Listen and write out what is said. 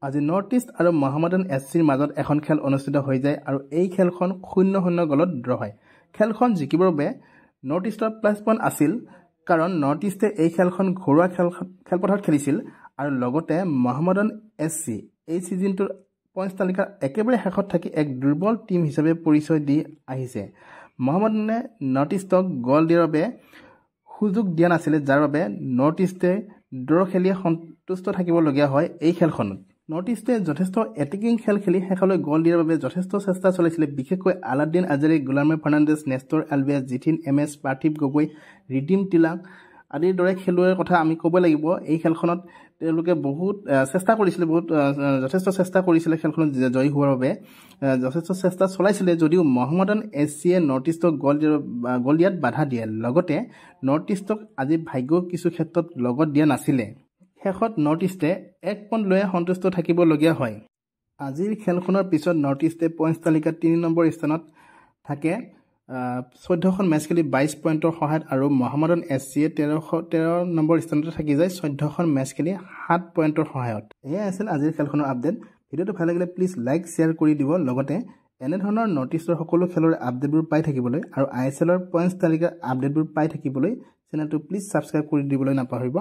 আজি north east আৰু মহামডান এছচিৰ মাজত এখন খেল অনুষ্ঠিত হৈ যায় আৰু এই খেলখন 0-0 গলত ড্ৰ হয়। খেলখন জিকিবৰ বাবে নৰ্থ ইষ্টৰ প্লাছ পইণ্ট আছিল কাৰণ নৰ্থ ইষ্টে এই খেলখন ঘৰুৱা খেলপথাৰত খেলিছিল আৰু লগতে মহামডান এছচি এই ছিজনটোৰ পইণ্টছ তালিকাৰ একেবাৰে শেষত থাকি এক দুৰ্বল টীম হিচাপে পৰিচয় দি আহিছে। মহামডানে নৰ্থ ইষ্টক গল দিয়াৰ বাবে সুযোগ দিয়া নাছিলে, যাৰ বাবে নৰ্থ ইষ্টে ড্ৰ খেলিয়ে সন্তুষ্ট থাকিবলগীয়া হয়। এই খেলখনত নৰ্থ ইষ্টে যথেষ্ট এটেকিং খেল খেলি শেষলৈ গল দিয়াৰ বাবে যথেষ্ট চেষ্টা চলাইছিলে, বিশেষকৈ Alauddin Ajaraie, গুলামে Fernandez, নেষ্টৰ এলভিয়াছ, Jithin MS, পাৰ্থিৱ গগৈ, ৰিডিম তিলাক আদিৰ দৰে খেলুৱৈৰ কথা আমি ক'ব লাগিব। এই খেলখনত তেওঁলোকে বহুত চেষ্টা কৰিছিলে, যথেষ্ট চেষ্টা কৰিছিলে খেলখনত জয়ী হোৱাৰ বাবে যথেষ্ট চেষ্টা চলাইছিলে, যদিও মহামডান এছচিয়ে নৰ্থ ইষ্টক গল দিয়াত বাধা দিয়ে। লগতে নৰ্থ ইষ্টক আজি ভাগ্য কিছু ক্ষেত্ৰত লগত দিয়া নাছিলে। শেষত নৰ্থ ইষ্টে 1 পইণ্ট লৈয়ে সন্তুষ্ট থাকিবলগীয়া হয়। আজিৰ খেলখনৰ পিছত নৰ্থ ইষ্টে পইণ্টছ তালিকাত 3 নম্বৰ স্থানত থাকে 14খন মেচ খেলি 22 পইণ্টৰ সহায়ত, আৰু মহামডান এছচিয়ে 13 নম্বৰ স্থানতে থাকি যায় 14খন মেচ খেলি 7 পইণ্টৰ সহায়ত। এয়াই আছিল আজিৰ খেলখনৰ আপডেট। ভিডিঅ'টো ভাল লাগিলে প্লিজ লাইক শ্বেয়াৰ কৰি দিব। লগতে এনেধৰণৰ নৰ্থ ইষ্টৰ সকলো খেলৰ আপডেটবোৰ পাই থাকিবলৈ আৰু ISLৰ পইণ্টছ তালিকাৰ আপডেটবোৰ পাই থাকিবলৈ চেনেলটো প্লিজ ছাবস্ক্ৰাইব কৰি দিবলৈ নাপাহৰিব।